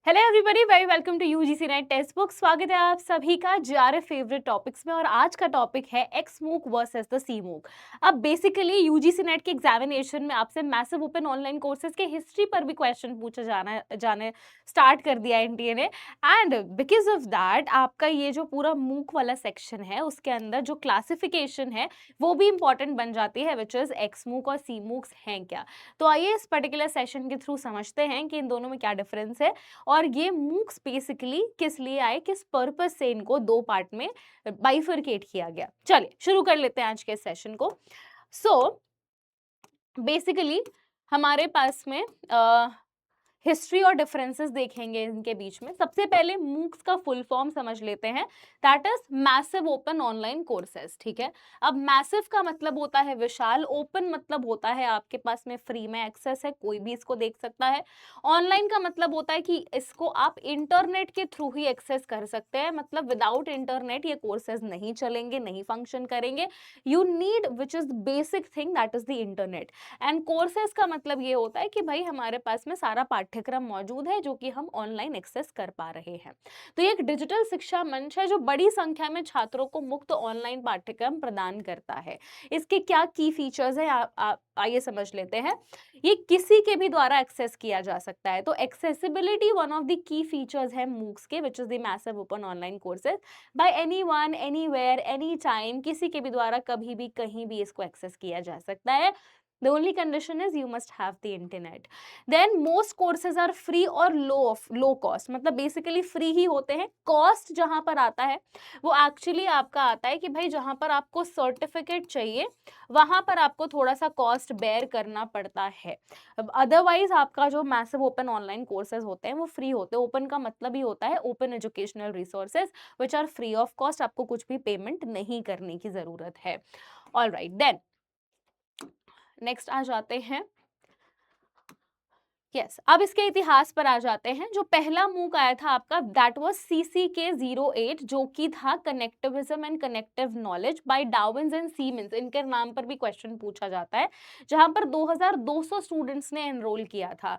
Hello everybody, very welcome to UGC NET text book. स्वागत है आप सभी का जारे फेवरेट टॉपिक्स में। और आज का टॉपिक है एक्स मूक वर्सेस द सी मूक। अब बेसिकली यूजीसी नेट के एग्जामिनेशन में आपसे मैसिव ओपन ऑनलाइन कोर्सेज के हिस्ट्री पर भी क्वेश्चन पूछा जाने स्टार्ट कर दिया एनटीए ने। एंड बिकॉज ऑफ दैट आपका ये जो पूरा मूक वाला सेक्शन है उसके अंदर जो क्लासिफिकेशन है वो भी इंपॉर्टेंट बन जाती है, विच इज एक्स मूक और सी मूक्स हैं क्या। तो आइए इस पर्टिकुलर सेशन के थ्रू समझते हैं कि इन दोनों में क्या डिफरेंस है और ये मूक्स बेसिकली किस लिए आए, किस पर्पस से इनको दो पार्ट में बाइफरकेट किया गया। चलिए शुरू कर लेते हैं आज के सेशन को। सो बेसिकली हमारे पास में हिस्ट्री और डिफरेंसेस देखेंगे इनके बीच में। सबसे पहले मूक्स का फुल फॉर्म समझ लेते हैं, that is massive open online courses. ठीक है, अब मैसिव का मतलब होता है विशाल, ओपन मतलब होता है आपके पास में फ्री में एक्सेस है, कोई भी इसको देख सकता है। ऑनलाइन का मतलब होता है कि इसको आप इंटरनेट के थ्रू ही एक्सेस कर सकते हैं, मतलब विदाउट इंटरनेट ये कोर्सेज नहीं चलेंगे, नहीं फंक्शन करेंगे। You need which is basic thing, that is the internet. And courses का मतलब ये होता है कि भाई हमारे पास में सारा पाठ्यक्रम मौजूद है जो कि हम ऑनलाइन एक्सेस कर पा रहे हैं। तो ये एक डिजिटल शिक्षा मंच है जो बड़ी संख्या में छात्रों को मुफ्त ऑनलाइन पाठ्यक्रम प्रदान करता है। इसके क्या की फीचर्स है आइए समझ लेते हैं। ये किसी के भी द्वारा एक्सेस किया जा सकता है, तो accessibility one of the key features है मूक्स के, विच is the massive open online courses. Bye anyone, anywhere, any time, किसी के भी द्वारा कभी भी कहीं भी इसको एक्सेस किया जा सकता है। The only condition is you must have the internet. Then most courses are free और low cost, मतलब basically free ही होते हैं। cost जहाँ पर आता है वो actually आपका आता है कि भाई जहाँ पर आपको सर्टिफिकेट चाहिए वहाँ पर आपको थोड़ा सा कॉस्ट बेयर करना पड़ता है। अदरवाइज आपका जो मैसिव ओपन ऑनलाइन कोर्सेज होते हैं वो फ्री होते हैं। ओपन का मतलब ही होता है open educational resources which are free of cost, आपको कुछ भी पेमेंट नहीं करने की जरूरत है। ऑल राइट, देन नेक्स्ट आ जाते हैं। अब इसके इतिहास पर आ जाते हैं। जो पहला मूक आया था आपका, दैट वाज CCK08, जो कि था connectivism and connective knowledge by Darwin and siemens. इनके नाम पर भी क्वेश्चन पूछा जाता है, जहां पर 2200 स्टूडेंट्स ने एनरोल किया था।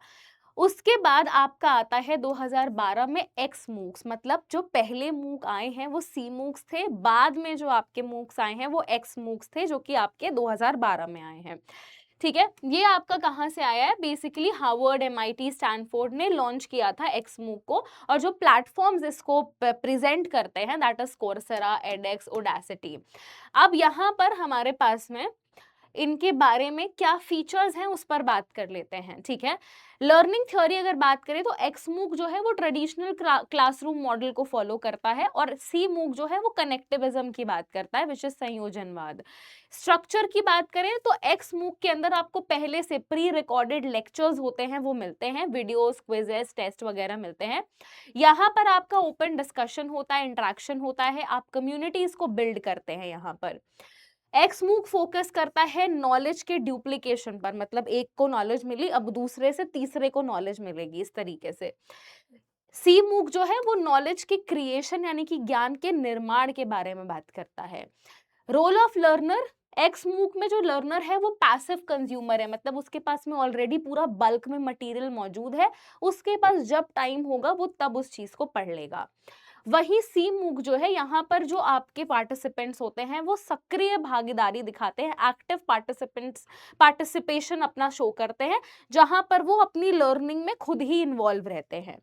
उसके बाद आपका आता है 2012 में एक्स मूक्स, मतलब जो पहले मूक आए हैं वो सी मूक्स थे, बाद में जो आपके मूक्स आए हैं वो एक्स मूक्स थे, जो कि आपके 2012 में आए हैं। ठीक है, ये आपका कहाँ से आया है? बेसिकली हार्वर्ड, MIT, स्टैनफोर्ड ने लॉन्च किया था एक्स मूक को। और जो प्लेटफॉर्म्स इसको प्रेजेंट करते हैं that is Coursera, edX, Audacity. अब यहाँ पर हमारे पास में इनके बारे में क्या फीचर्स हैं उस पर बात कर लेते हैं। ठीक है, लर्निंग थ्योरी अगर बात करें तो एक्स मूक जो है वो ट्रेडिशनल क्लासरूम मॉडल को फॉलो करता है, और सी मूक जो है वो कनेक्टिविज्म की बात करता है, विच इज संयोजनवाद। स्ट्रक्चर की बात करें तो एक्स मूक के अंदर आपको पहले से प्री रिकॉर्डेड लेक्चर्स होते हैं, वो मिलते हैं, वीडियोस, क्विजेस, टेस्ट वगैरह मिलते हैं। यहाँ पर आपका ओपन डिस्कशन होता है, इंटरेक्शन होता है, आप कम्युनिटीज को बिल्ड करते हैं। यहाँ पर एक्स मूक फोकस करता है नॉलेज के डुप्लीकेशन पर, मतलब एक को नॉलेज मिली अब दूसरे से तीसरे को नॉलेज मिलेगी, इस तरीके से। सी मूक जो है वो नॉलेज की क्रिएशन यानी कि ज्ञान के निर्माण के बारे में बात करता है। रोल ऑफ लर्नर, एक्स मूक में जो लर्नर है वो पैसिव कंज्यूमर है, मतलब उसके पास में ऑलरेडी पूरा बल्क में मटेरियल मौजूद है, उसके पास जब टाइम होगा वो तब उस चीज को पढ़ लेगा। वही सी मूक जो है, यहाँ पर जो आपके पार्टिसिपेंट्स होते हैं वो सक्रिय भागीदारी दिखाते हैं, एक्टिव पार्टिसिपेशन अपना शो करते हैं, जहां पर वो अपनी लर्निंग में खुद ही इन्वॉल्व रहते हैं।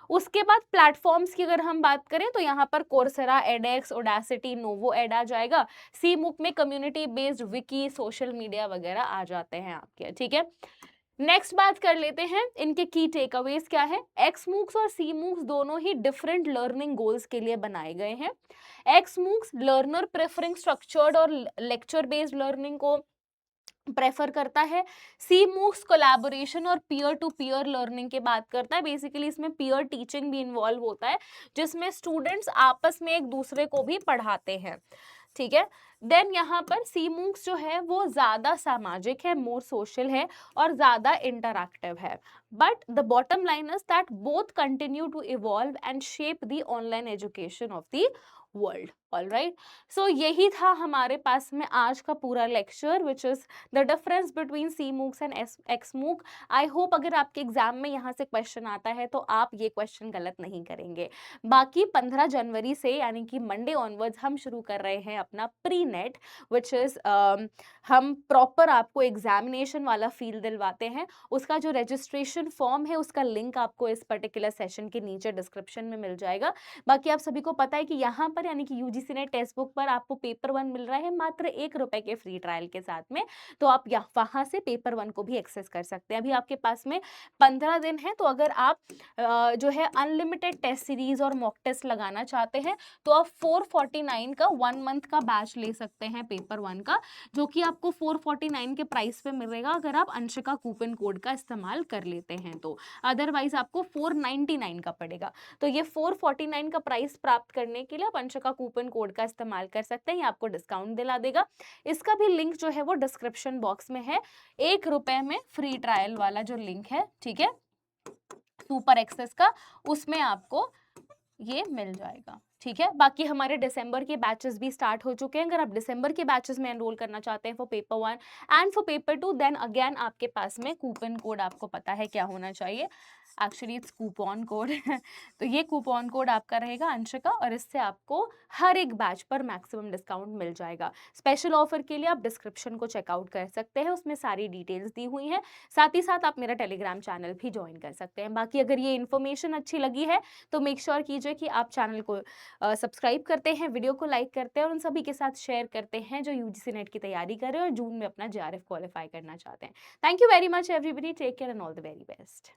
उसके बाद प्लेटफॉर्म्स की अगर हम बात करें तो यहाँ पर Coursera, edX, Udacity, NovoEd आ जाएगा। सी मूक में community based wiki, social media वगैरह आ जाते हैं आपके। ठीक है, नेक्स्ट बात कर लेते हैं इनके की टेकअवेज क्या है। एक्स मूक्स और सी मूक्स दोनों ही डिफरेंट लर्निंग गोल्स के लिए बनाए गए हैं। X MOOCs learner preferring structured और लेक्चर बेस्ड लर्निंग को प्रेफर करता है। सी मूक्स कोलैबोरेशन और पीयर टू पीयर लर्निंग की बात करता है। बेसिकली इसमें पीयर टीचिंग भी इन्वॉल्व होता है, जिसमें स्टूडेंट्स आपस में एक दूसरे को भी पढ़ाते हैं। ठीक है, देन यहाँ पर सी मूक्स जो है वो ज़्यादा सामाजिक है, मोर सोशल है और ज़्यादा इंटरैक्टिव है। But the bottom line is that both continue to evolve and shape the online education of the world. All right, so यही था हमारे पास में आज का पूरा lecture, which is the difference between C MOOCs and X MOOC. I hope अगर आपके एग्जाम में यहाँ से क्वेश्चन आता है तो आप ये क्वेश्चन गलत नहीं करेंगे। बाकी 15 जनवरी से यानी कि मंडे ऑनवर्ड्स हम शुरू कर रहे हैं अपना प्री नेट, विच इज हम प्रॉपर आपको एग्जामिनेशन वाला फील दिलवाते हैं। उसका जो रजिस्ट्रेशन फॉर्म है उसका लिंक आपको इस पर्टिकुलर सेशन के नीचे डिस्क्रिप्शन में मिल जाएगा। बाकी आप सभी को पता है कि यहाँ पर यानी कि यूजीसी नेट टेक्स्ट बुक पर आपको पेपर 1 मिल रहा है मात्र 1 रुपए के फ्री ट्रायल के साथ में, तो आप वहां से पेपर 1 को भी एक्सेस कर सकते हैं। अभी आपके पास में 15 दिन है, तो अगर आप जो है अनलिमिटेड टेस्ट सीरीज और मॉक टेस्ट लगाना चाहते हैं तो आप 449 का 1 मंथ का बैच ले सकते हैं पेपर 1 का, जो कि आपको 449 के प्राइस पे मिलेगा अगर आप अंशिका कूपन कोड का इस्तेमाल कर लेते हैं तो। अदरवाइज आपको 499 का पड़ेगा। तो ये 449 का प्राइस प्राप्त करने के लिए आप अंशिका कूपन कोड का इस्तेमाल कर सकते हैं, ये आपको डिस्काउंट दिला देगा। इसका भी लिंक जो है वो डिस्क्रिप्शन बॉक्स में है, 1 रुपए में फ्री ट्रायल वाला जो लिंक है, ठीक है, सुपर एक्सेस का, उसमें आपको ये मिल जाएगा। ठीक है, बाकी हमारे दिसंबर के बैचेस भी स्टार्ट हो चुके हैं। अगर आप दिसंबर के बैचेस में एनरोल करना चाहते हैं for paper 1 and for paper 2, then again आपके पास में कूपन कोड आपको पता है क्या होना चाहिए, एक्चुअली इट्स कूपन कोड तो ये कूपन कोड आपका रहेगा अंशिका, और इससे आपको हर एक बैच पर मैक्सिमम डिस्काउंट मिल जाएगा। स्पेशल ऑफर के लिए आप डिस्क्रिप्शन को चेकआउट कर सकते हैं, उसमें सारी डिटेल्स दी हुई हैं। साथ ही साथ आप मेरा टेलीग्राम चैनल भी ज्वाइन कर सकते हैं। बाकी अगर ये इन्फॉर्मेशन अच्छी लगी है तो मेक श्योर कीजिए कि आप चैनल को सब्सक्राइब करते हैं, वीडियो को लाइक करते हैं और उन सभी के साथ शेयर करते हैं जो यूजीसी नेट की तैयारी कर रहे हैं और जून में अपना जेआरएफ क्वालिफाई करना चाहते हैं। Thank you very much everybody, take care and all the very best.